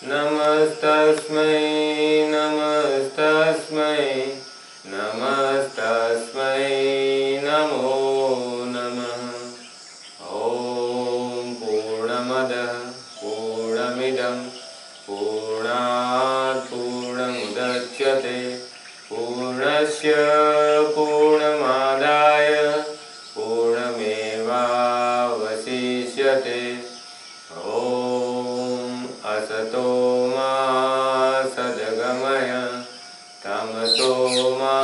नमस्तस्मै नमस्तस्मै नमस्तस्मै नमो नमः। ॐ पूर्णमदः पूर्णमिदं पूर्णात् पूर्णमुदच्यते पूर्णस्य पूर्णमादाय पूर्णमेवावशिष्यते। ॐ असतो मा सद्गमय तमसो मा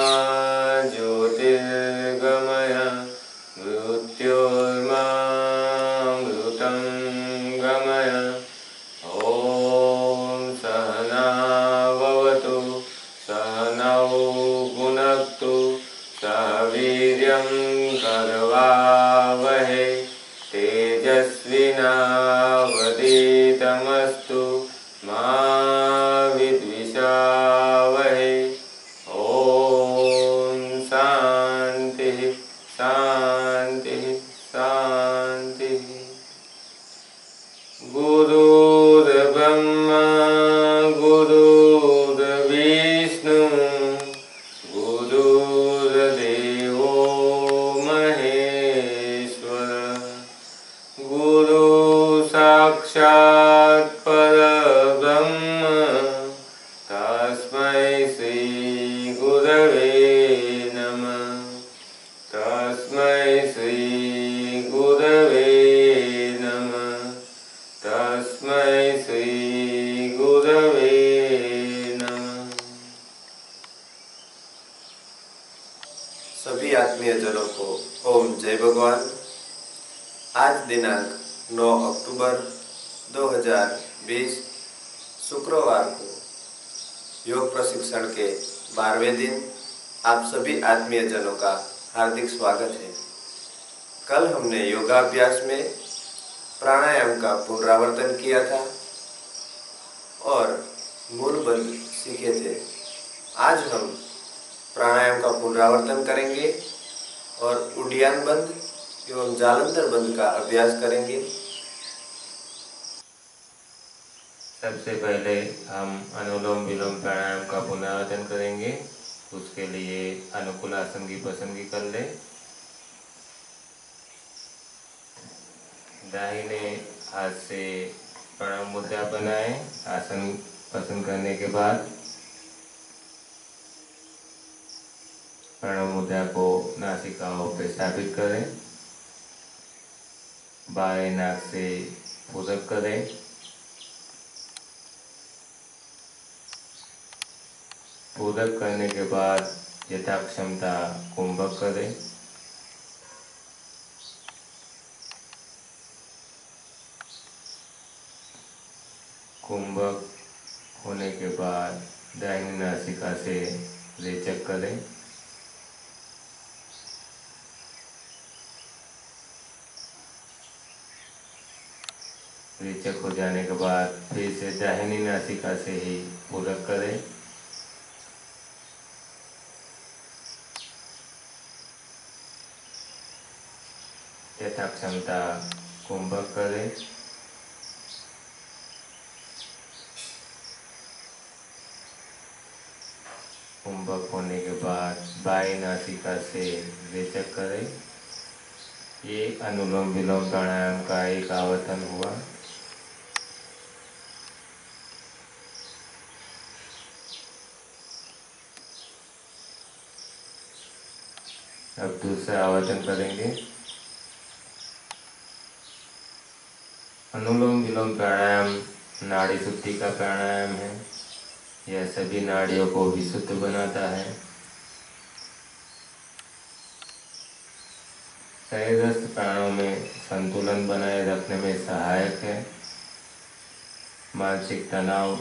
ज्योतिर्गमय मृत्योर्मामृतं गमय। ॐ सहनाववतु सहनौ भुनक्तु सह वीर्यं करवावहै तेजस्विनावधीतमस्तु मा विद्विषावहै। ॐ शान्तिः शान्तिः शान्तिः। गुरुर्ब्रह्मा गुरुर्विष्णु गुरुर्देवो महेश्वर गुरु साक्षात् परब्रह्म तस्मै श्री गुरवे नमः तस्मै श्री गुरवे नमः तस्मै श्री गुरवे नमः। सभी आत्मीय जनों को ओम जय भगवान। आज दिनांक 9 अक्टूबर 2020 शुक्रवार को योग प्रशिक्षण के 12वें दिन आप सभी आत्मीय जनों का हार्दिक स्वागत है। कल हमने योगाभ्यास में प्राणायाम का पुनरावर्तन किया था और मूल बंध सीखे थे। आज हम प्राणायाम का पुनरावर्तन करेंगे और उड्डयन बंध एवं जालंधर बंध का अभ्यास करेंगे। सबसे पहले हम अनुलोम विलोम प्राणायाम का पुनरावर्तन करेंगे। उसके लिए अनुकूल आसन की पसंदगी कर ले। दाहिने हाथ से प्रणव मुद्रा बनाएं। आसन पसंद करने के बाद प्रणव मुद्रा को नासिकाओं पे स्थापित करें। बाएं नाक से पूरक करें। पूरक करने के बाद यथाक्षमता कुंभक करें। कुंभक होने के बाद दाहिनी नासिका से रेचक करें। रेचक हो जाने के बाद फिर से दाहिनी नासिका से ही पूरक करें। यथाक्षमता कुंभक करें। कुंभक होने के बाद बाएं नासिका से रेचक करें। ये अनुलोम विलोम प्राणायाम का एक आवर्तन हुआ। अब दूसरा आवर्तन करेंगे। अनुलोम विलोम प्राणायाम नाड़ी शुद्धि का प्राणायाम है। यह सभी नाड़ियों को विशुद्ध बनाता है। शरीरस्थ प्राणों में संतुलन बनाए रखने में सहायक है। मानसिक तनाव,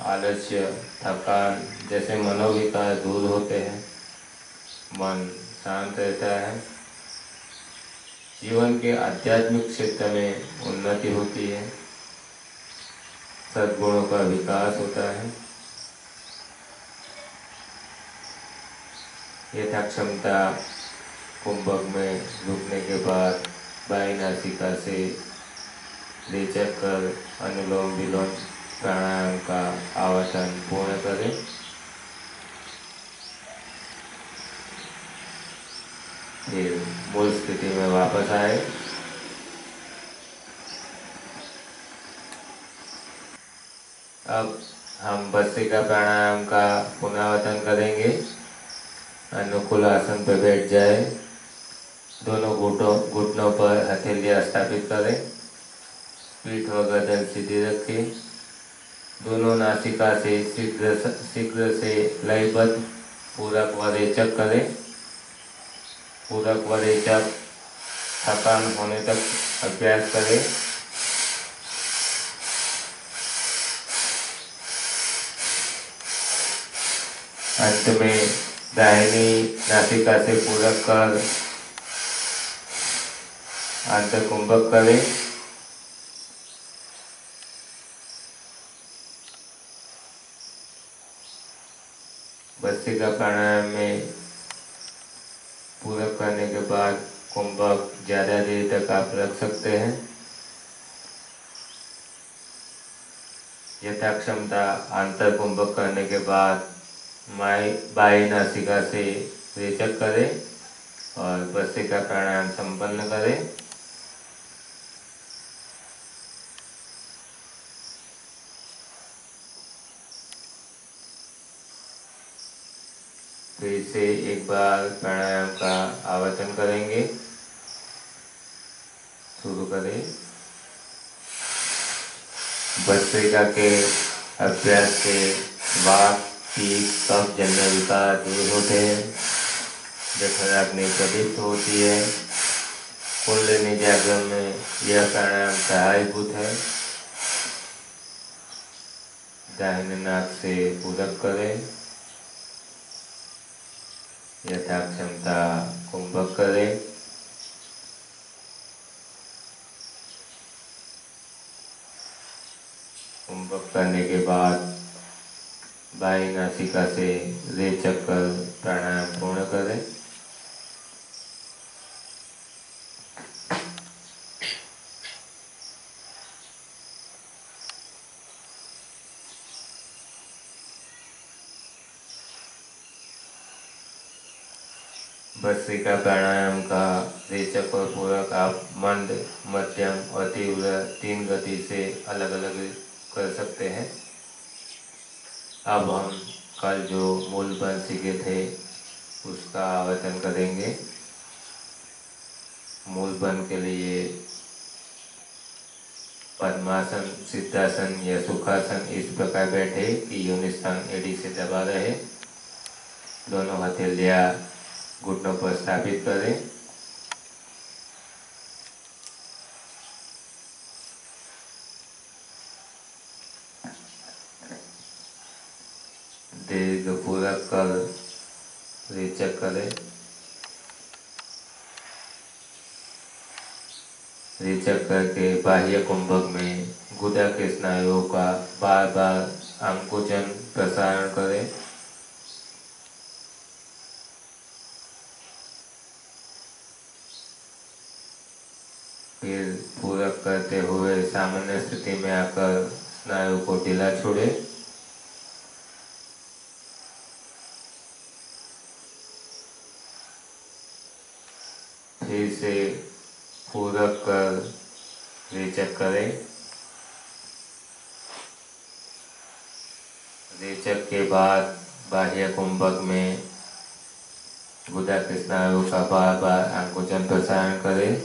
आलस्य, थकान जैसे मनोविकार दूर होते हैं। मन शांत रहता है। जीवन के आध्यात्मिक क्षेत्र में उन्नति होती है। सद्गुणों का विकास होता है। यथाक्षमता कुंभक में रुकने के बाद बाएं नासिका से रेचक कर अनुलोम विलोम प्राणायाम का आवर्तन पूर्ण करें। फिर मूल स्थिति में वापस आए। अब हम भस्त्रिका प्राणायाम का पुनरावर्तन करेंगे। अनुकूल आसन पर बैठ जाए। दोनों घुटनों पर हथेलियां स्थापित करें। पीठ व गर्दन सीधी रखें। दोनों नासिका से शीघ्र से लयबद्ध पूरक व रेचक करें। पूरक व रेचक थकान होने तक अभ्यास करें। अंत में दाहिनी नासिका से पूरक कर अंतर कुंभक करें। भस्त्रिका प्राणायाम में पूरक करने के बाद कुंभक ज़्यादा देर तक आप रख सकते हैं। यथा क्षमता अंतर कुंभक करने के बाद बाई नासिका से रेचक करें और भस्त्रिका प्राणायाम संपन्न करें। फिर से एक बार प्राणायाम का आवर्तन करेंगे। शुरू करें। भस्त्रिका के अभ्यास से वात पित्त कफ जन्य विकार दूर होते हैं। जठराग्नि प्रदीप्त होती है। कुंडलिनी जागरण में यह प्राणायाम सहायभूत है। दाहिने नाक से पूरक करें। यथा क्षमता कुंभक करें। कुंभक करने के बाद बाई नासिका से रेचक कर प्राणायाम पूर्ण करें। भस्त्रिका प्राणायाम का रेचक और पूरक आप मंद, मध्यम और तीव्र 3 गति से अलग अलग कर सकते हैं। अब हम कल जो मूल बल सीखे थे उसका आवर्तन करेंगे। मूल बल के लिए पद्मासन, सिद्धासन या सुखासन इस प्रकार बैठे कि योनि स्थान एड़ी से दबा रहे। दोनों हथेलियां घुटनों पर स्थापित करें। दीर्घ पूरक कर रेचक करें। रेचक करके बाह्य कुंभक में गुदा के स्नायुओं का बार बार अंकुचन प्रसारण करें। फिर पूरक करते हुए सामान्य स्थिति में आकर स्नायु को ढीला छोड़े। फिर से पूरक कर रेचक करें। रेचक के बाद बाह्य कुंभक में गुदा के स्नायु का बार बार अंकुचन प्रसारण करें।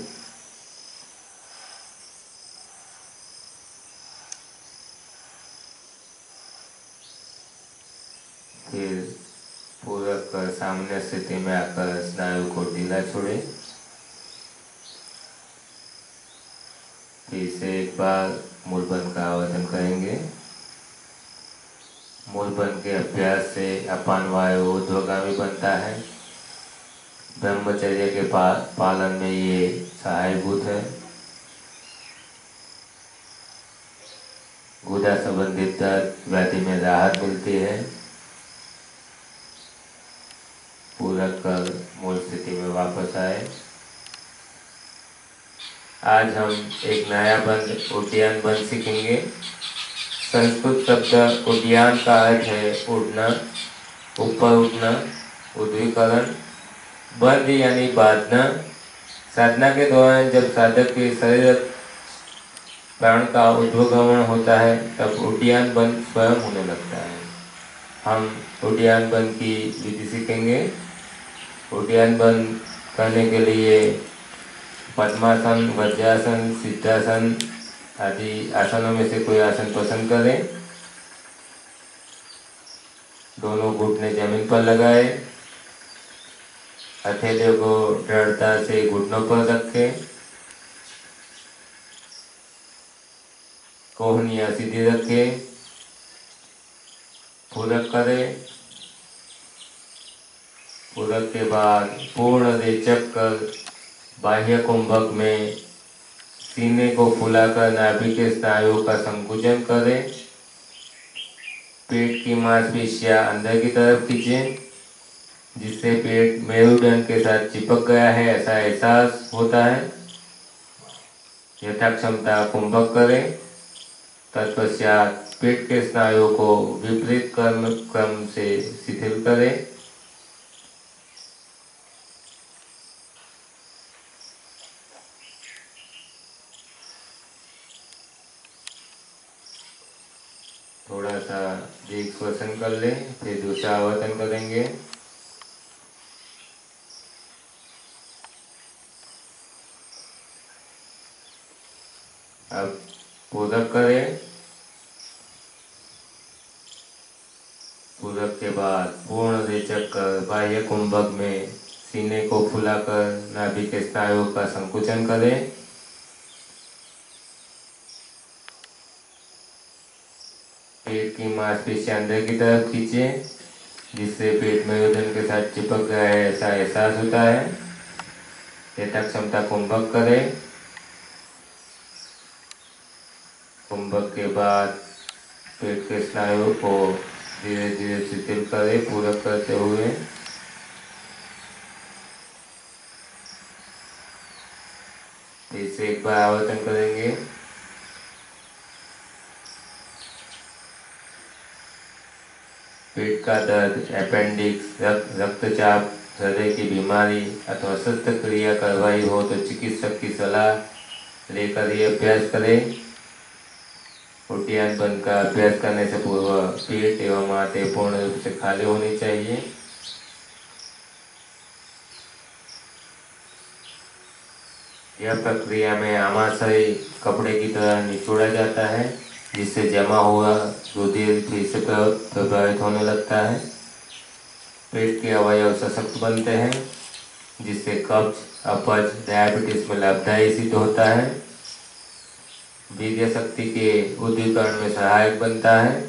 फिर पूरक कर सामान्य स्थिति में आकर स्नायु को ढीला छोड़े। फिर से एक बार मूलबंध का आवर्तन करेंगे। मूलबंध के अभ्यास से अपान वायु ऊर्ध्वगामी बनता है। ब्रह्मचर्य के पालन में ये सहायभूत है। गुदा संबंधित दर्द व्याधि में राहत मिलती है। पूरक कर मूल स्थिति में वापस आए। आज हम एक नया बंद उड्डयन बंद सीखेंगे। संस्कृत शब्द उड्डयन का अर्थ है उड़ना, ऊपर उठना, उद्वीकरण। बंद यानी बांधना। साधना के दौरान जब साधक के शरीर प्राण का ऊर्ध्वगमन होता है तब उड्डयन बंद स्वयं होने लगता है। हम उड्डयन बंद की विधि सीखेंगे। उड्डयन बंद करने के लिए पद्मासन, वज्रासन, सिद्धासन आदि आसनों में से कोई आसन पसंद करें। दोनों घुटने जमीन पर लगाए, हथेलियों को दृढ़ता से घुटनों पर रखें, कोहनियाँ सीधी रखें, पूरक करें। पूरक के बाद पूर्ण रेचक कर बाह्य कुंभक में सीने को फुलाकर नाभि के स्नायुओं का संकुचन करें। पेट की मांसपेशियां अंदर की तरफ खींचें, जिससे पेट मेरुदंड के साथ चिपक गया है ऐसा एहसास होता है। यथाक्षमता कुंभक करें। तत्पश्चात पेट के स्नायुओं को विपरीत क्रम से शिथिल करें। थोड़ा सा दीर्घ श्वसन कर लें, फिर दूसरा आवर्तन करेंगे। अब पूरक करें। पूरक के बाद पूर्ण रेचक कर बाह्य कुंभक में सीने को फुलाकर नाभि के स्नायुओं का संकुचन करें। पेट की मांसपेशियां अंदर की तरफ खींचें, जिससे पेट मेरुदंड के साथ चिपक गया है ऐसा एहसास होता है। यथाक्षमता कुंभक करें। कुंभक के बाद पेट के स्नायुओं को धीरे धीरे शिथिल करें, पूरक करते हुए। इसे एक बार आवर्तन करेंगे। पेट का दर्द, अपेंडिक्स, रक्तचाप, हृदय की बीमारी अथवा शस्त्रक्रिया करवाई हो तो चिकित्सक की सलाह लेकर ये अभ्यास करें। उड्डयन बंद का अभ्यास करने से पूर्व पेट एवं माथे पूर्ण रूप से खाली होनी चाहिए। यह प्रक्रिया में आमाशय कपड़े की तरह निचोड़ा जाता है, जिससे जमा हुआ रुधिर फिर से प्रभावित होने लगता है। पेट के अवयव सशक्त बनते हैं, जिससे कब्ज, अपच, डायबिटीज में लाभदायी सिद्ध होता है। वीर्य शक्ति के उद्दीकरण में सहायक बनता है।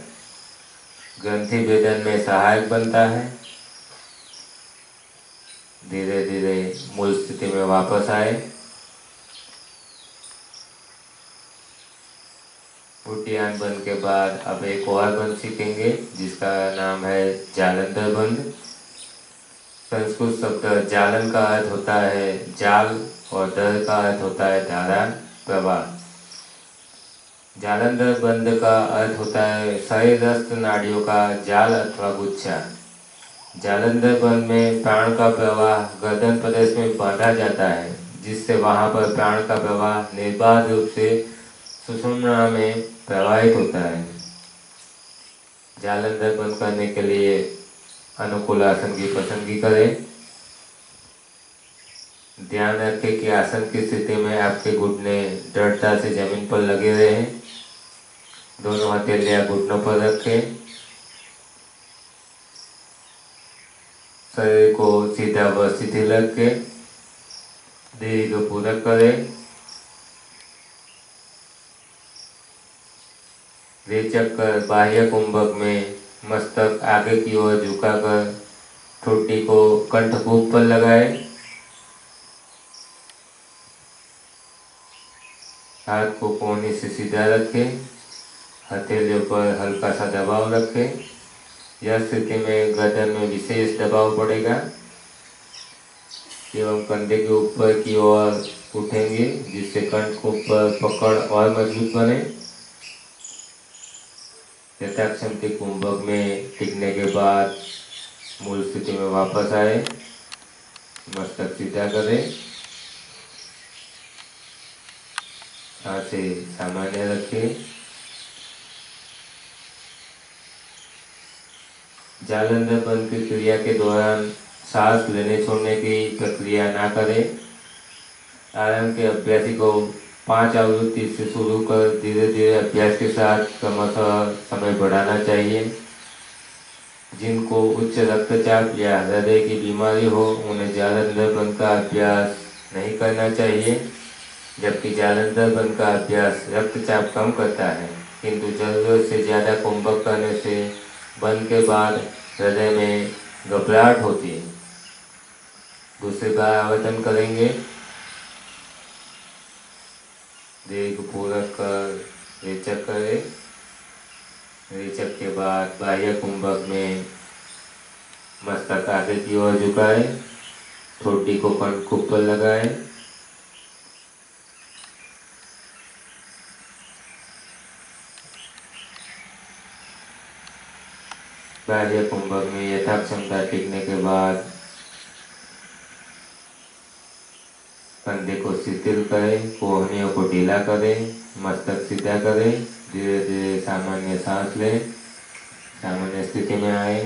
ग्रंथि भेदन में सहायक बनता है। धीरे धीरे मूल स्थिति में वापस आए। उड्डयन बंद के बाद अब एक और बंद सीखेंगे, जिसका नाम है जालंधर बंद। संस्कृत शब्द जालन का अर्थ होता है जाल और दर का अर्थ होता है धारा, प्रवाह। जालंधर बंद का अर्थ होता है शरीरस्थ नाड़ियों का जाल अथवा गुच्छा। जालंधर बंद में प्राण का प्रवाह गर्दन प्रदेश में बांधा जाता है, जिससे वहां पर प्राण का प्रवाह निर्बाध रूप से सुषुम्ना में प्रवाहित होता है। जालंधर बंद करने के लिए अनुकूल आसन की पसंदगी करें। ध्यान रखें कि आसन की स्थिति में आपके घुटने दृढ़ता से जमीन पर लगे रहें। दोनों हथेलियां घुटनों पर रखें। शरीर को सीधा व शिथिल रखें। देह को पूरक करें। रेचक कर बाह्य कुंभक में मस्तक आगे की ओर झुकाकर ठोड़ी को कंठकूप पर लगाएं। हाथ को कोहनी से सीधा रखें। हथेलियों पर हल्का सा दबाव रखें। यह स्थिति में गर्दन में विशेष दबाव पड़ेगा। एवं कंधे के ऊपर की ओर उठेंगे, जिससे कंठ को ऊपर पकड़ और मजबूत बने। यथाक्षमति कुंभक में टिकने के बाद मूल स्थिति में वापस आए। मस्तक सीधा करें, सांसें सामान्य रखें। जालंधर बंद की क्रिया के दौरान सांस लेने छोड़ने की प्रक्रिया ना करें। आरंभ के अभ्यासी को 5 आवृत्ति से शुरू कर धीरे धीरे अभ्यास के साथ क्रमशः समय बढ़ाना चाहिए। जिनको उच्च रक्तचाप या हृदय की बीमारी हो, उन्हें जालंधर बंद का अभ्यास नहीं करना चाहिए। जबकि जालंधर बंद का अभ्यास रक्तचाप कम करता है, किंतु जरूरत से ज़्यादा कुंभक करने से बंद के बाद हृदय में घबराहट होती है। दूसरी बार आवर्तन करेंगे। दीर्घ पूरक कर रेचक करें। रेचक के बाद बाह्य कुंभक में मस्तक आगे की ओर झुकाए, ठोड़ी को कंठ के ऊपर लगाए। बाह्य कुंभक में यथाक्षमता टिकने के बाद कंधे को शिथिल करें, कोहनियों को ढीला करें, मस्तक सीधा करें। धीरे धीरे सामान्य सांस लें, सामान्य स्थिति में आए।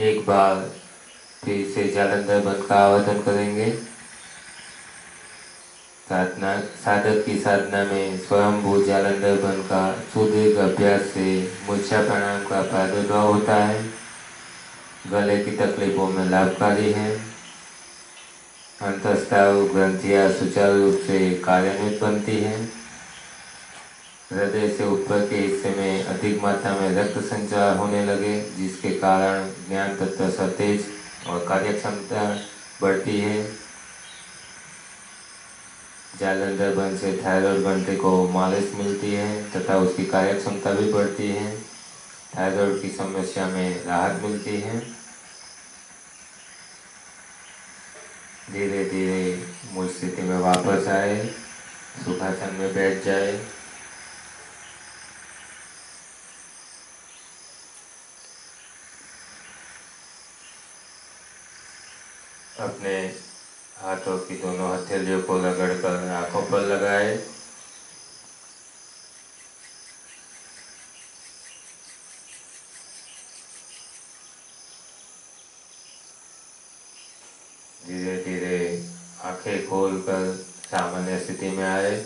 एक बार फिर से जालंधर बंद का आवर्तन करेंगे। साधक की साधना में स्वयंभू जालंधर बंद का सुदीर्घ अभ्यास से मूर्छा प्राणायाम का प्रादुर्भाव होता है। गले की तकलीफों में लाभकारी है। अंतस्त्राव ग्रंथियां सुचारू रूप से कार्यान्वित बनती है। हृदय से ऊपर के हिस्से में अधिक मात्रा में रक्त संचार होने लगे, जिसके कारण ज्ञान तत्व सतेज और कार्यक्षमता बढ़ती है। जालंधर बंद से थायराइड ग्रंथि को मालिश मिलती है तथा उसकी कार्यक्षमता भी बढ़ती है। थायराइड की समस्या में राहत मिलती है। धीरे धीरे मूल स्थिति में वापस आए, सुखासन में बैठ जाए। अपने हाथों की दोनों हथेलियों को रगड़कर आंखों पर लगाए। धीरे धीरे आंखें खोलकर सामान्य स्थिति में आए।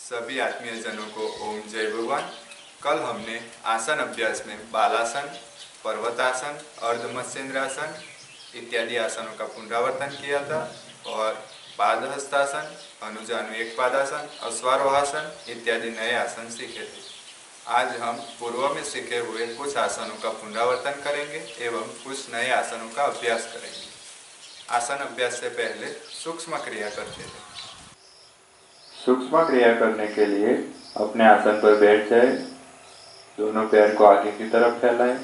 सभी आत्मीय जनों को ओम जय भगवान। कल हमने आसन अभ्यास में बालासन, पर्वतासन, अर्धमत्स्येंद्रासन इत्यादि आसनों का पुनरावर्तन किया था और पादहस्तासन, अनुजानु एक पादासन, अश्वारोहासन इत्यादि नए आसन सीखे थे। आज हम पूर्व में सीखे हुए कुछ आसनों का पुनरावर्तन करेंगे एवं कुछ नए आसनों का अभ्यास करेंगे। आसन अभ्यास से पहले सूक्ष्म क्रिया करते हैं। सूक्ष्म क्रिया करने के लिए अपने आसन पर बैठ जाए। दोनों पैर को आगे की तरफ फैलाएं।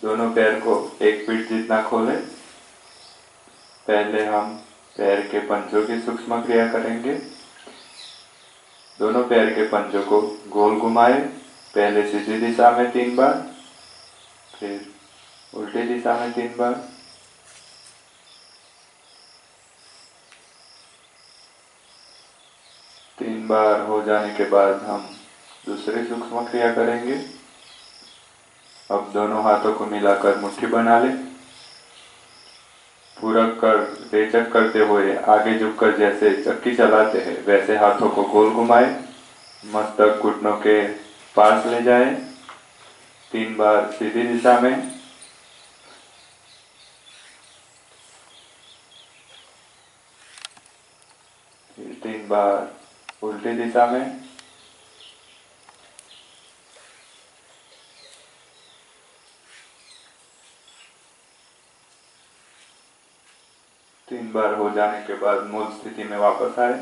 दोनों पैर को एक फीट जितना खोलें। पहले हम पैर के पंजों की सूक्ष्म क्रिया करेंगे। दोनों पैर के पंजों को गोल घुमाएं। पहले सीधी दिशा में 3 बार, फिर उल्टी दिशा में 3 बार। तीन बार हो जाने के बाद हम दूसरी सूक्ष्म क्रिया करेंगे। अब दोनों हाथों को मिलाकर मुट्ठी बना लें। पूरक कर रेचक करते हुए आगे झुककर जैसे चक्की चलाते हैं वैसे हाथों को गोल घुमाएं। मस्तक घुटनों के पास ले जाएं। 3 बार सीधी दिशा में, फिर 3 बार उल्टी दिशा में। तीन बार हो जाने के बाद मूल स्थिति में वापस आए।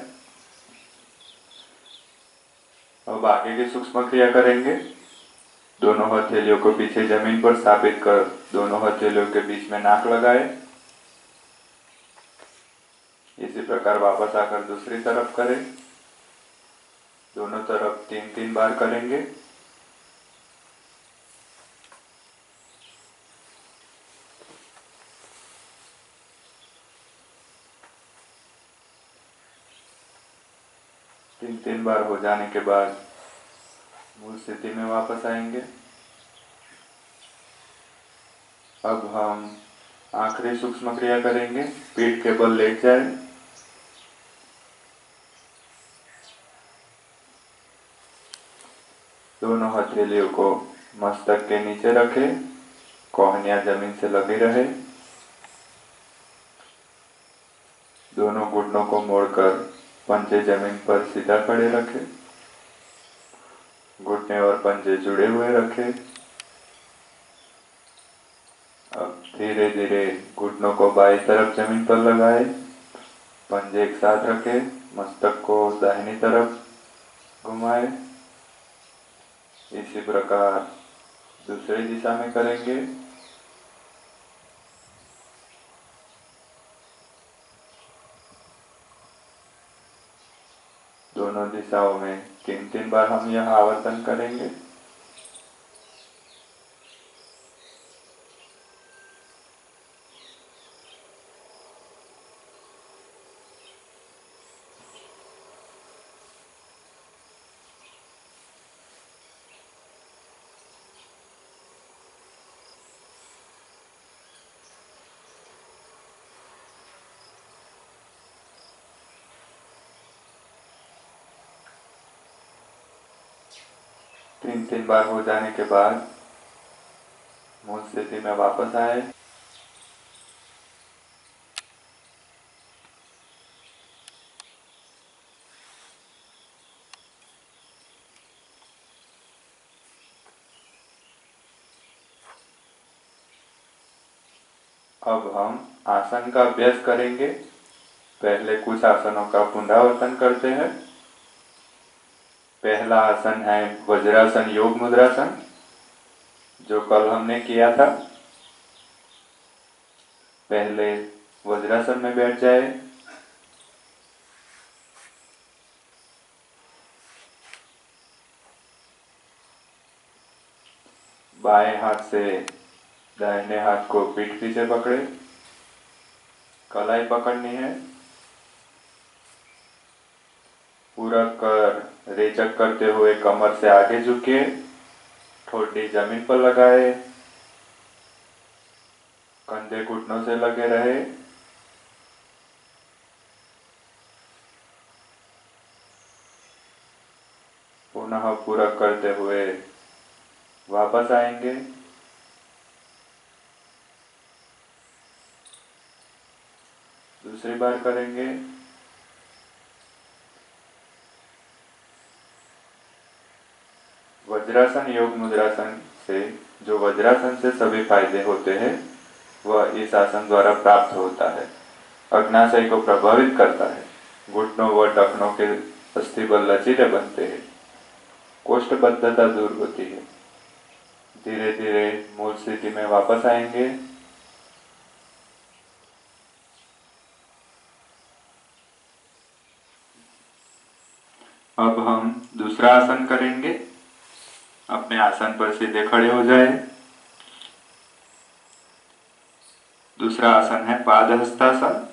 अब आगे की सूक्ष्म क्रिया करेंगे। दोनों हथेलियों को पीछे जमीन पर स्थापित कर दोनों हथेलियों के बीच में नाक लगाए। इसी प्रकार वापस आकर दूसरी तरफ करें। दोनों तरफ 3-3 बार करेंगे। तीन बार हो जाने के बाद मूल स्थिति में वापस आएंगे। अब हम आखिरी सूक्ष्म क्रिया करेंगे। पीठ के बल लेट जाए। दोनों हथेलियों को मस्तक के नीचे रखें। कोहनियां जमीन से लगी रहे। दोनों घुटनों को मोड़कर पंजे जमीन पर सीधा खड़े रखें। घुटने और पंजे जुड़े हुए रखें। अब धीरे धीरे घुटनों को बाईं तरफ जमीन पर लगाए। पंजे एक साथ रखें। मस्तक को दाहिनी तरफ घुमाए। इसी प्रकार दूसरी दिशा में करेंगे। दोनों दिशाओं में 3-3 बार हम यह आवर्तन करेंगे। तीन बार हो जाने के बाद मूल स्थिति में वापस आए। अब हम आसन का अभ्यास करेंगे। पहले कुछ आसनों का पुनरावर्तन करते हैं। पहला आसन है वज्रासन योग मुद्रासन, जो कल हमने किया था। पहले वज्रासन में बैठ जाए। बाएं हाथ से दाहिने हाथ को पीठ पीछे पकड़े। कलाई पकड़नी है। पूरा कर रेचक करते हुए कमर से आगे झुके। ठोड़ी जमीन पर लगाए। कंधे घुटनों से लगे रहे। पुनः पूरा करते हुए वापस आएंगे। दूसरी बार करेंगे। वज्रासन योग मुद्रासन से जो वज्रासन से सभी फायदे होते हैं वह इस आसन द्वारा प्राप्त होता है। अग्नाशय को प्रभावित करता है। घुटनों व टखनों के अस्थिबल लचीले बनते हैं। कोष्ठबद्धता दूर होती है। धीरे धीरे मूल स्थिति में वापस आएंगे। अब हम दूसरा आसन करेंगे। अपने आसन पर सीधे खड़े हो जाए। दूसरा आसन है पादहस्तासन।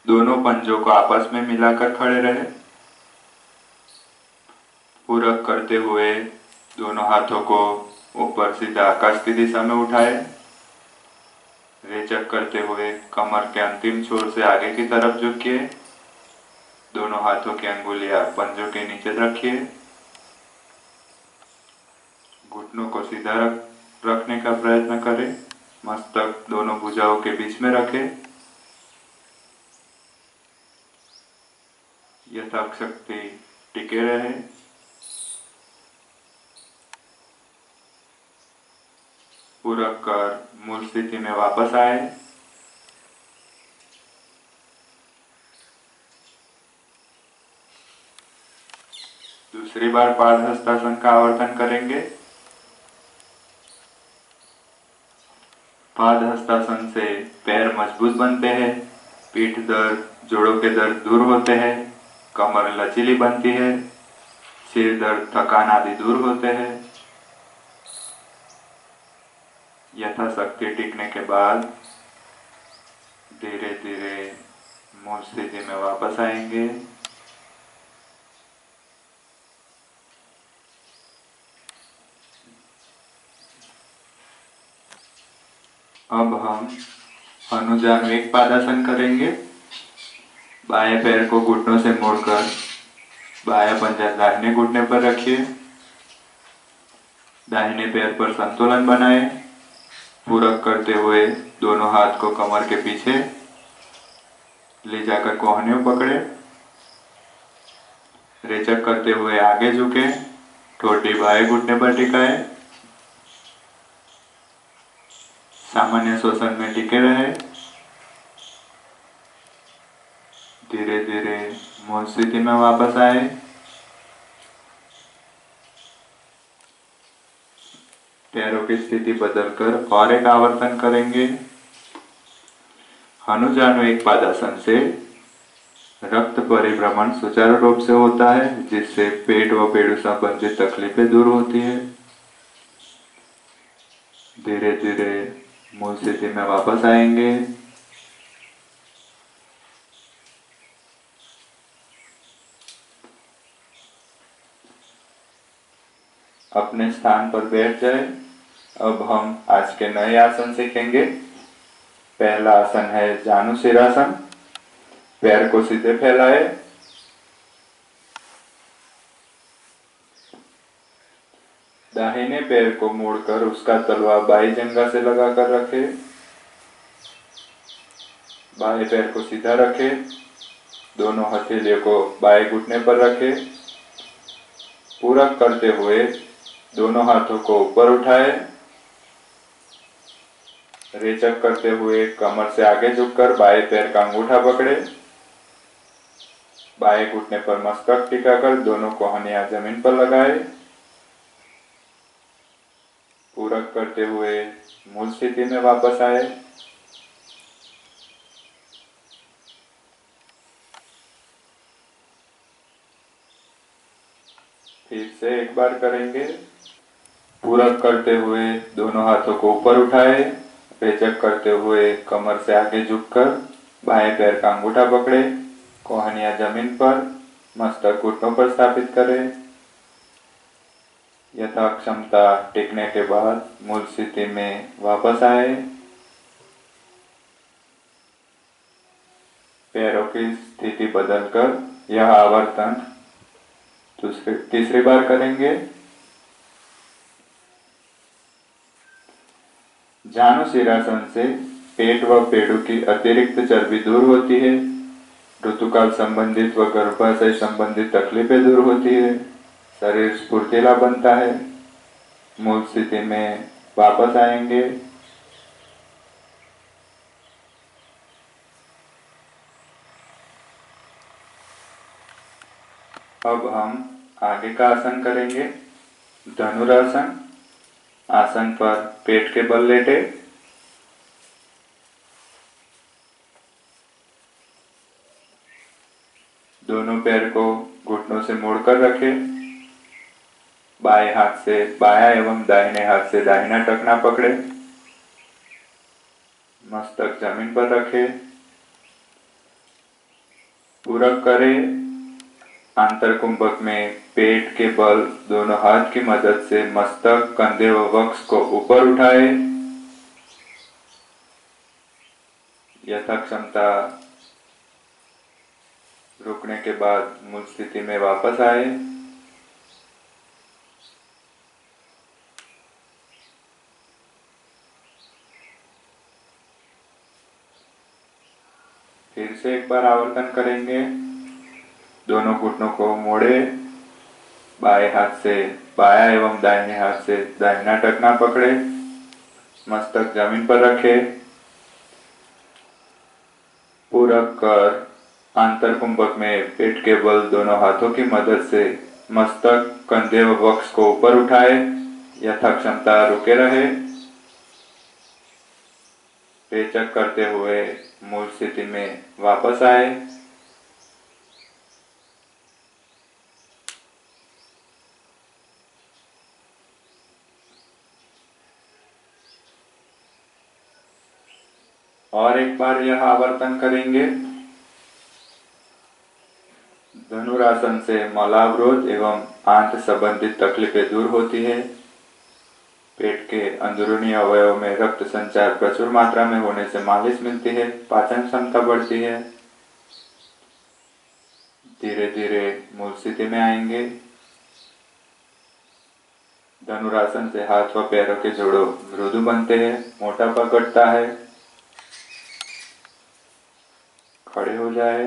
दोनों पंजों को आपस में मिलाकर खड़े रहे। पूरक करते हुए दोनों हाथों को ऊपर सीधा आकाश की दिशा में उठाए। रेचक करते हुए कमर के अंतिम छोर से आगे की तरफ झुकिए। दोनों हाथों की अंगुलियां पंजों के नीचे रखिए। घुटनों को सीधा रखने का प्रयत्न करें। मस्तक दोनों भुजाओं के बीच में रखें। यथाशक्ति टिके रहे। पूरक कर मूल स्थिति में वापस आए। दूसरी बार पाद हस्तासन का आवर्तन करेंगे। पाद हस्तासन से पैर मजबूत बनते हैं, पीठ दर्द, जोड़ों के दर्द दूर होते हैं, कमर लचीली बनती है, सिर दर्द, थकान आदि दूर होते हैं। यथाशक्ति टिकने के बाद धीरे धीरे मूल स्थिति में वापस आएंगे। अब हम अनुजानुवेग पादासन करेंगे। बाएं पैर को घुटनों से मोड़कर बायां पंजा दाहिने घुटने पर रखिए। दाहिने पैर पर संतुलन बनाए। पूरक करते हुए दोनों हाथ को कमर के पीछे ले जाकर कोहनियों पकड़े। रेचक करते हुए आगे झुके, ठोड़ी बाएं घुटने पर टिकाए। सामान्य श्वसन में टिके रहे। धीरे धीरे मूल स्थिति में वापस आए। पैरों की स्थिति बदलकर और एक आवर्तन करेंगे। अनुजानुवेग पादासन से रक्त परिभ्रमण सुचारू रूप से होता है, जिससे पेट व पेड़ू संबंधित तकलीफें दूर होती है। धीरे धीरे मूल स्थिति में वापस आएंगे। अपने स्थान पर बैठ जाए। अब हम आज के नए आसन सीखेंगे। पहला आसन है जानुशिरासन। पैर को सीधे फैलाए। दाहिने पैर को मोड़कर उसका तलवा बाई जंघा से लगाकर रखे। बाएं पैर को सीधा रखे। दोनों हथेलियों को बाएं घुटने पर रखे। पूरक करते हुए दोनों हाथों को ऊपर उठाए। रेचक करते हुए कमर से आगे झुककर बाएं पैर का अंगूठा पकड़े। बाएं घुटने पर मस्तक टिकाकर दोनों कोहनियां जमीन पर लगाए। पूरक करते हुए मूल स्थिति में वापस आए। फिर से एक बार करेंगे। पूरक करते हुए दोनों हाथों को ऊपर उठाए। रेचक करते हुए कमर से आगे झुककर बाएं पैर का अंगूठा पकड़े। कोहनियां जमीन पर, मस्तक घुटनों पर स्थापित करें। यथा क्षमता टिकने के बाद मूल स्थिति में वापस आए। पैरों की स्थिति बदलकर यह आवर्तन तीसरी बार करेंगे। जानुशिरासन से पेट व पेड़ों की अतिरिक्त चर्बी दूर होती है। ऋतुकाल संबंधित व गर्भाशय संबंधित तकलीफें दूर होती है। शरीर स्फूर्तिला बनता है। मूल स्थिति में वापस आएंगे। अब हम आगे का आसन करेंगे, धनुरासन। आसन पर पेट के बल लेटे। दोनों पैर को घुटनों से मोड़कर रखें। बाएं हाथ से बायां एवं दाहिने हाथ से दाहिना टखना पकड़े। मस्तक जमीन पर रखें। पूरक करें। आंतर कुंभक में पेट के बल दोनों हाथ की मदद से मस्तक, कंधे व वक्ष को ऊपर उठाए। यथा क्षमता रुकने के बाद मूल स्थिति में वापस आए। फिर से एक बार आवर्तन करेंगे। दोनों घुटनों को मोड़े। बाएं हाथ से बायां एवं दाहिने हाथ से दाहिना टखना पकड़े। मस्तक जमीन पर रखे। पूरक कर आंतर कुंभक में पेट के बल दोनों हाथों की मदद से मस्तक, कंधे व वक्ष को ऊपर उठाए, यथाक्षमता रुके रहे। रेचक करते हुए मूल स्थिति में वापस आए। और एक बार यह आवर्तन करेंगे। धनुरासन से मलावरोध एवं आंत संबंधित तकलीफें दूर होती है। पेट के अंदरूनी अवयव में रक्त संचार प्रचुर मात्रा में होने से मालिश मिलती है, पाचन क्षमता बढ़ती है। धीरे धीरे मूल स्थिति में आएंगे। धनुरासन से हाथ व पैरों के जोड़ों मृदु बनते हैं, मोटापा घटता है। खड़े हो जाए।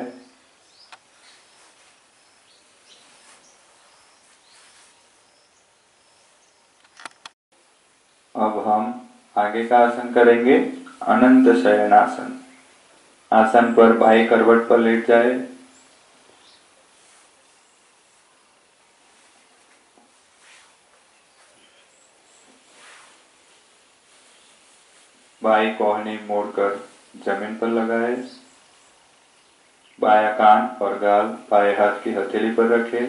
अब हम आगे का आसन करेंगे, अनंत शयनासन। आसन पर बाई करवट पर लेट जाए। बाई कोहनी मोड़कर जमीन पर लगाए। बायां कान और गाल बाएं हाथ की हथेली पर रखे।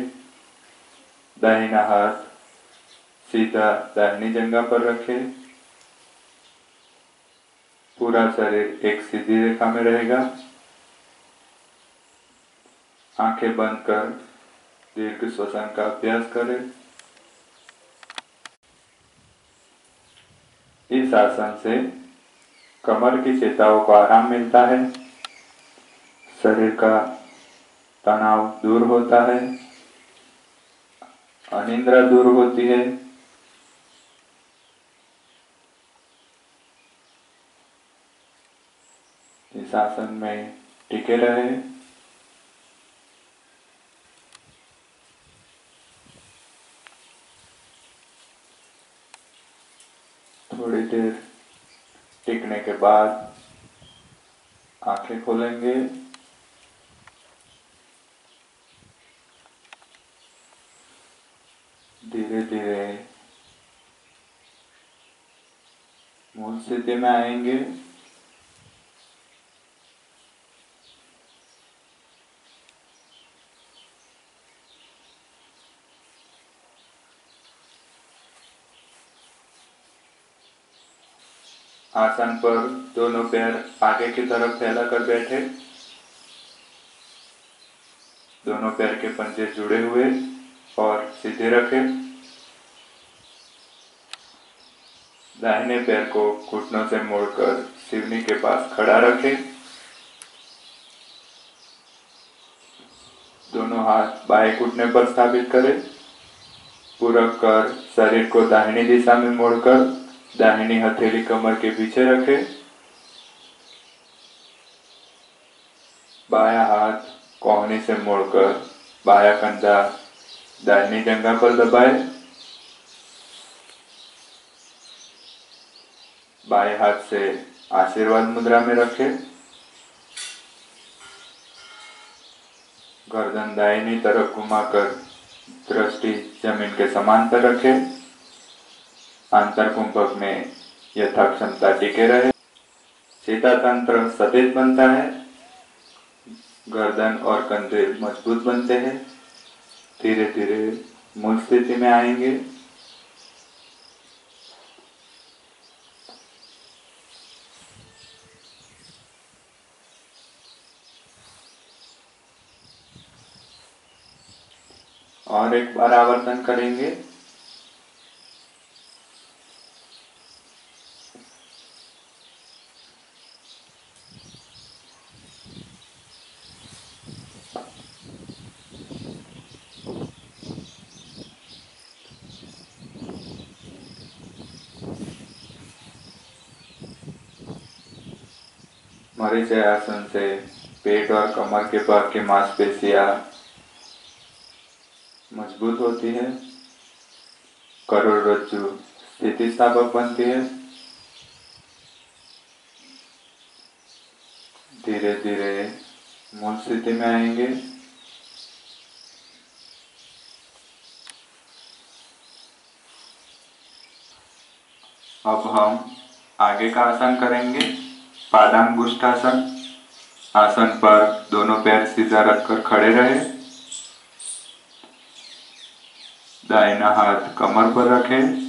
दाहिना हाथ सीधा दाहिनी जंघा पर रखे। पूरा शरीर एक सीधी रेखा में रहेगा। आंखें बंद कर दीर्घ श्वसन का अभ्यास करें। इस आसन से कमर की चेताओं को आराम मिलता है, शरीर का तनाव दूर होता है, अनिद्रा दूर होती है। इस आसन में टिके रहे। थोड़ी देर टिकने के बाद आंखें खोलेंगे। धीरे धीरे मूल स्थिति में आएंगे। आसन पर दोनों पैर आगे की तरफ फैलाकर बैठे। दोनों पैर के पंजे जुड़े हुए और सीधे रखें। दाहिने पैर को घुटनों से मोड़कर सिवनी के पास खड़ा रखें। दोनों हाथ बाएं घुटने पर स्थापित करें। पूरक कर शरीर को दाहिनी दिशा में मोड़कर दाहिनी हथेली कमर के पीछे रखें। बायां हाथ कोहनी से मोड़कर बायां कंधा दाहिनी जंघा पर दबाए। बाएं हाथ से आशीर्वाद मुद्रा में रखें। गर्दन दाहिनी तरफ घुमाकर दृष्टि जमीन के समांतर रखें। आंतर कुंभक में यथाक्षमता टिके रहे। सीधा तंत्र सफेद बनता है। गर्दन और कंधे मजबूत बनते हैं। धीरे धीरे मूल स्थिति में आएंगे। और एक बार आवर्तन करेंगे। मरीच आसन से पेट और कमर के भाग की मांसपेशियां मजबूत होती है। करोड़रज्जु स्थितिस्थापक बनती है। धीरे धीरे मूल स्थिति में आएंगे। अब हम आगे का आसन करेंगे, पादांगुष्ठासन। आसन पर दोनों पैर सीधा रखकर खड़े रहे। दाहिना हाथ कमर पर रखें।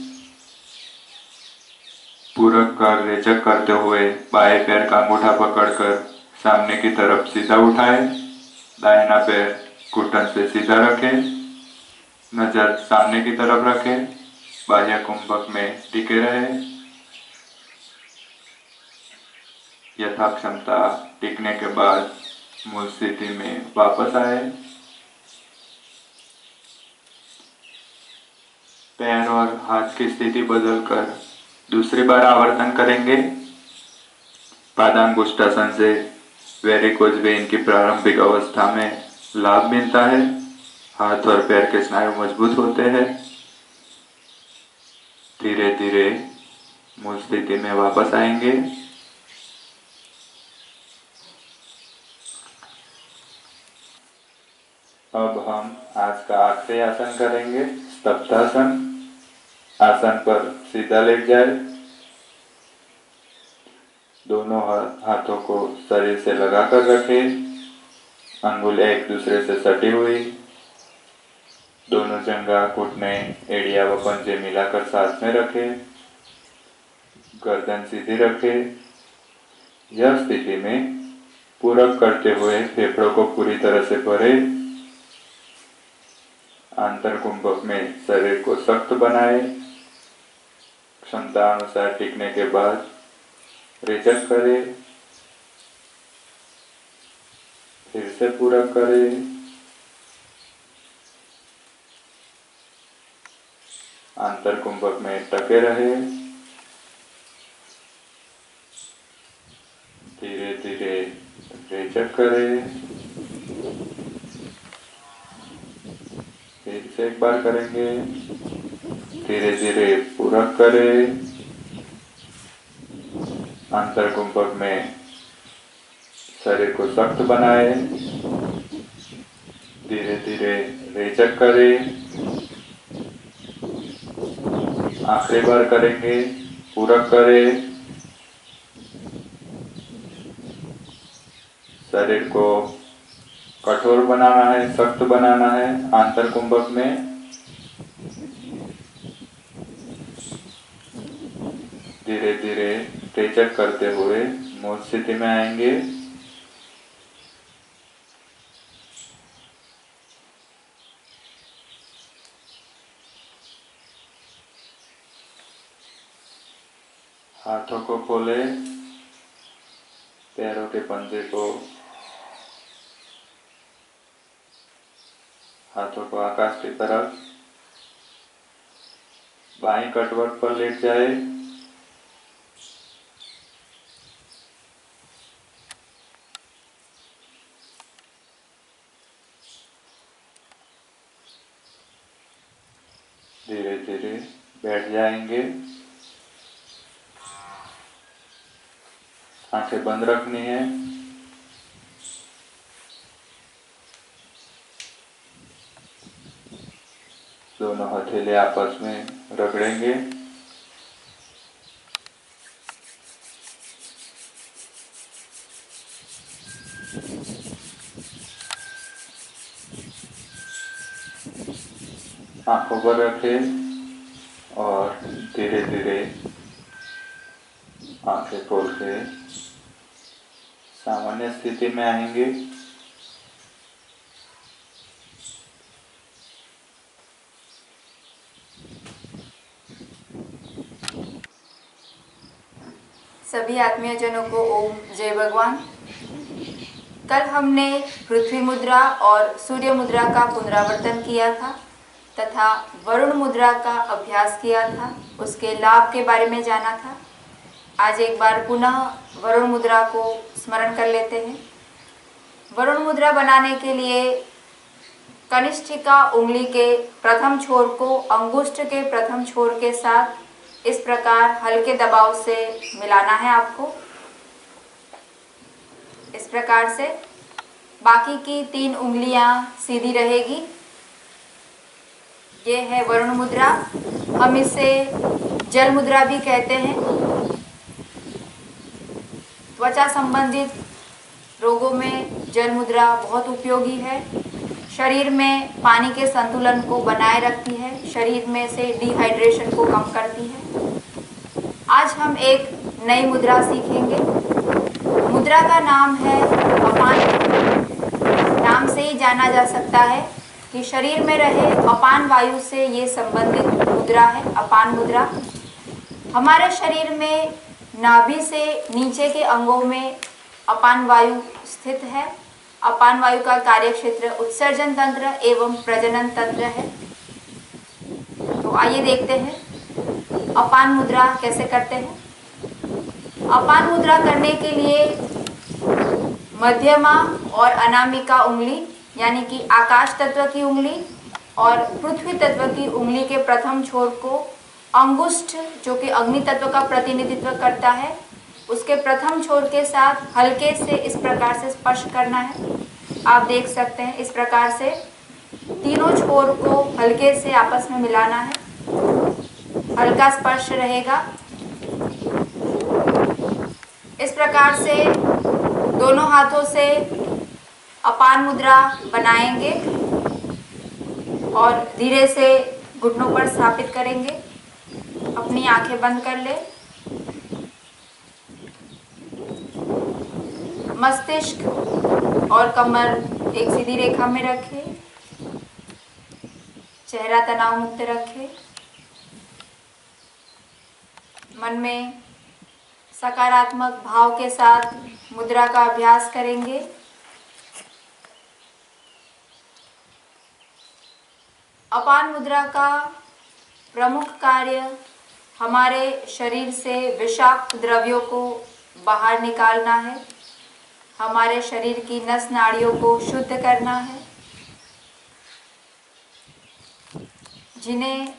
पूरक कर रेचक करते हुए बाएं पैर का अंगूठा पकड़कर सामने की तरफ सीधा उठाए। दाहिना पैर घुटन से सीधा रखें। नजर सामने की तरफ रखें। बाह्य कुंभक में टिके रहे। यथा क्षमता टिकने के बाद मूल स्थिति में वापस आए। पैर और हाथ की स्थिति बदलकर दूसरी बार आवर्तन करेंगे। पादांगुष्ठासन से वेरिकोज वेन की प्रारंभिक अवस्था में लाभ मिलता है। हाथ और पैर के स्नायु मजबूत होते हैं। धीरे धीरे मूल स्थिति में वापस आएंगे। अब हम आज का आखिरी आसन करेंगे, स्तब्धासन। आसन पर सीधा लेट जाए। दोनों हाथों को शरीर से लगाकर रखें। अंगुलियां एक दूसरे से सटी हुई। दोनों जंघा, घुटने, एड़िया व पंजे मिलाकर साथ में रखें। गर्दन सीधी रखें। यह स्थिति में पूरक करते हुए फेफड़ों को पूरी तरह से भरे। आंतर कुंभक में शरीर को सख्त बनाए। क्षमता अनुसार टिकने के बाद रेचक करें। फिर से पूरक करें। आंतर कुंभक में टके रहे। धीरे धीरे रेचक करें। फिर से एक बार करेंगे। धीरे धीरे पूरक करें। आंतर कुंभक में शरीर को सख्त बनाए। धीरे धीरे रेचक करें। आखिरी बार करेंगे, पूरक करें। शरीर को कठोर बनाना है, सख्त बनाना है आंतर कुंभक में। धीरे धीरे रेचक करते हुए मूल स्थिति में आएंगे। हाथों को खोले। पैरों के पंजे को, हाथों को आकाश की तरफ। बाएं कटवट पर लेट जाए। धीरे धीरे बैठ जाएंगे। आंखें बंद रखनी है। दोनों हथेली आपस में रगड़ेंगे। आंखों पर रखें और धीरे धीरे आंखें खोल के सामान्य स्थिति में आएंगे। सभी आत्मीय जनों को ओम जय भगवान। कल हमने पृथ्वी मुद्रा और सूर्य मुद्रा का पुनरावर्तन किया था तथा वरुण मुद्रा का अभ्यास किया था, उसके लाभ के बारे में जाना था। आज एक बार पुनः वरुण मुद्रा को स्मरण कर लेते हैं। वरुण मुद्रा बनाने के लिए कनिष्ठिका उंगली के प्रथम छोर को अंगुष्ठ के प्रथम छोर के साथ इस प्रकार हल्के दबाव से मिलाना है आपको। इस प्रकार से बाकी की 3 उंगलियां सीधी रहेगी। ये है वरुण मुद्रा। हम इसे जल मुद्रा भी कहते हैं। त्वचा संबंधित रोगों में जल मुद्रा बहुत उपयोगी है। शरीर में पानी के संतुलन को बनाए रखती है, शरीर में से डिहाइड्रेशन को कम करती है। आज हम एक नई मुद्रा सीखेंगे। मुद्रा का नाम है अपान। नाम से ही जाना जा सकता है कि शरीर में रहे अपान वायु से ये संबंधित मुद्रा है, अपान मुद्रा। हमारे शरीर में नाभि से नीचे के अंगों में अपान वायु स्थित है। अपान वायु का कार्य क्षेत्र उत्सर्जन तंत्र एवं प्रजनन तंत्र है। तो आइए देखते हैं अपान मुद्रा कैसे करते हैं। अपान मुद्रा करने के लिए मध्यमा और अनामिका उंगली यानी कि आकाश तत्व की उंगली और पृथ्वी तत्व की उंगली के प्रथम छोर को अंगुष्ठ, जो कि अग्नि तत्व का प्रतिनिधित्व करता है, उसके प्रथम छोर के साथ हल्के से इस प्रकार से स्पर्श करना है। आप देख सकते हैं इस प्रकार से तीनों छोर को हल्के से आपस में मिलाना है, हल्का स्पर्श रहेगा। इस प्रकार से दोनों हाथों से अपान मुद्रा बनाएंगे और धीरे से घुटनों पर स्थापित करेंगे। अपनी आंखें बंद कर ले। मस्तिष्क और कमर एक सीधी रेखा में रखें। चेहरा तनाव मुक्त रखें। मन में सकारात्मक भाव के साथ मुद्रा का अभ्यास करेंगे। अपान मुद्रा का प्रमुख कार्य हमारे शरीर से विषाक्त द्रव्यों को बाहर निकालना है, हमारे शरीर की नस नाड़ियों को शुद्ध करना है। जिन्हें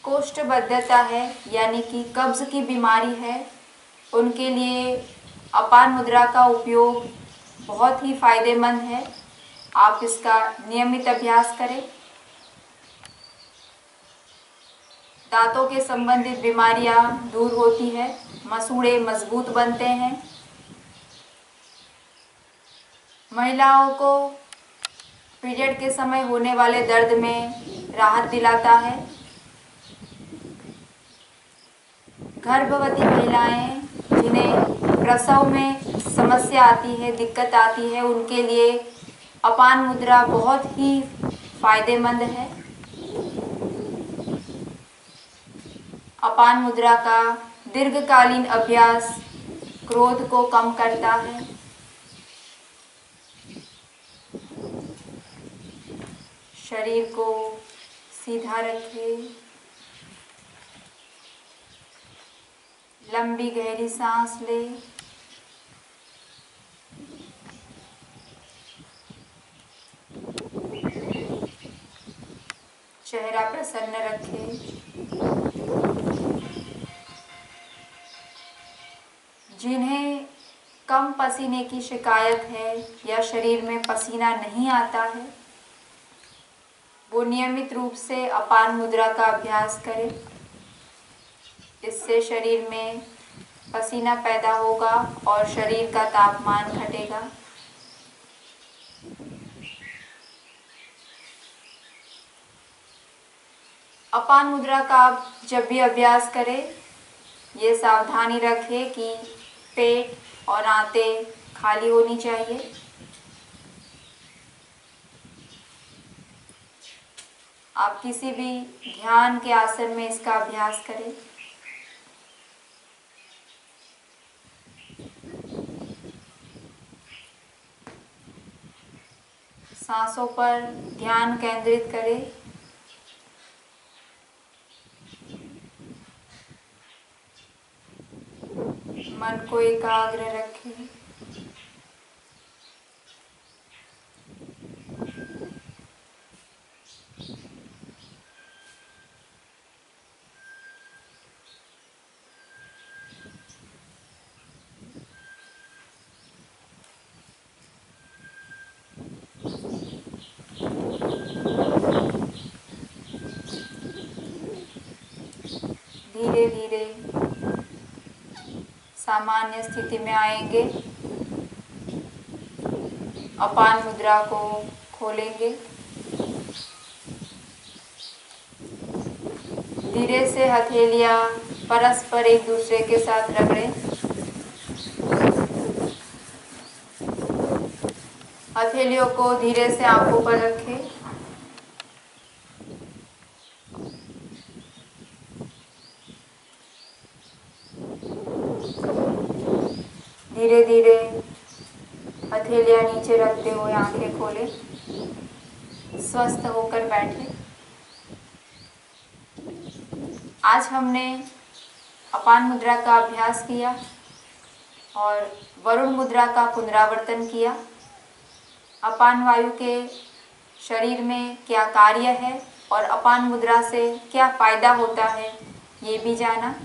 कोष्ठबद्धता है यानी कि कब्ज की बीमारी है, उनके लिए अपान मुद्रा का उपयोग बहुत ही फायदेमंद है। आप इसका नियमित अभ्यास करें। दांतों के संबंधित बीमारियां दूर होती है, मसूड़े मजबूत बनते हैं। महिलाओं को पीरियड के समय होने वाले दर्द में राहत दिलाता है। गर्भवती महिलाएं जिन्हें प्रसव में समस्या आती है, दिक्कत आती है, उनके लिए अपान मुद्रा बहुत ही फायदेमंद है। अपान मुद्रा का दीर्घकालीन अभ्यास क्रोध को कम करता है। शरीर को सीधा रखें। लंबी गहरी सांस ले। चेहरा प्रसन्न रखें। जिन्हें कम पसीने की शिकायत है या शरीर में पसीना नहीं आता है, वो नियमित रूप से अपान मुद्रा का अभ्यास करें। इससे शरीर में पसीना पैदा होगा और शरीर का तापमान घटेगा। अपान मुद्रा का आप जब भी अभ्यास करें, ये सावधानी रखें कि पेट और आंतें खाली होनी चाहिए। आप किसी भी ध्यान के आसन में इसका अभ्यास करें। सांसों पर ध्यान केंद्रित करें। मन को एकाग्र रखें। धीरे धीरे सामान्य स्थिति में आएंगे। अपान मुद्रा को खोलेंगे। धीरे से हथेलियां परस्पर एक दूसरे के साथ रगड़ें। हथेलियों को धीरे से आंखों पर रखें। धीरे धीरे हथेलियां नीचे रखते हुए आंखें खोलें। स्वस्थ होकर बैठें। आज हमने अपान मुद्रा का अभ्यास किया और वरुण मुद्रा का पुनरावर्तन किया। अपान वायु के शरीर में क्या कार्य है और अपान मुद्रा से क्या फायदा होता है ये भी जाना।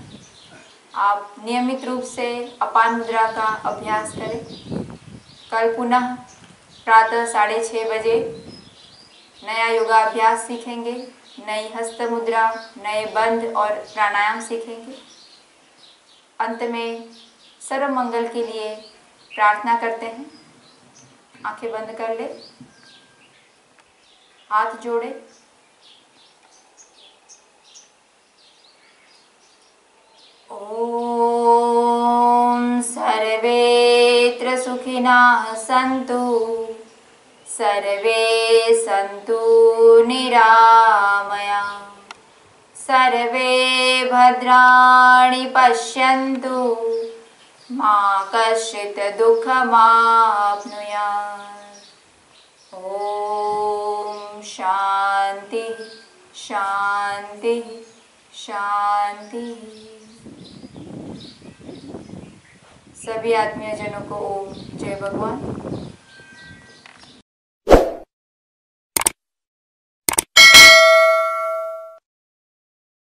आप नियमित रूप से अपान मुद्रा का अभ्यास करें। कल पुनः प्रातः 6:30 बजे नया योगाभ्यास सीखेंगे। नई हस्त मुद्रा, नए बंध और प्राणायाम सीखेंगे। अंत में सर्व मंगल के लिए प्रार्थना करते हैं। आंखें बंद कर ले, हाथ जोड़े। ओम सर्वेत्र सुखिनः सन्तु, सर्वे सन्तु निरामया, सर्वे भद्राणि पश्यन्तु, मा कश्चित् दुःखमाप्नुयात्। ओम शांति शांति शांति। सभी आत्मीय जनों को ओम जय भगवान।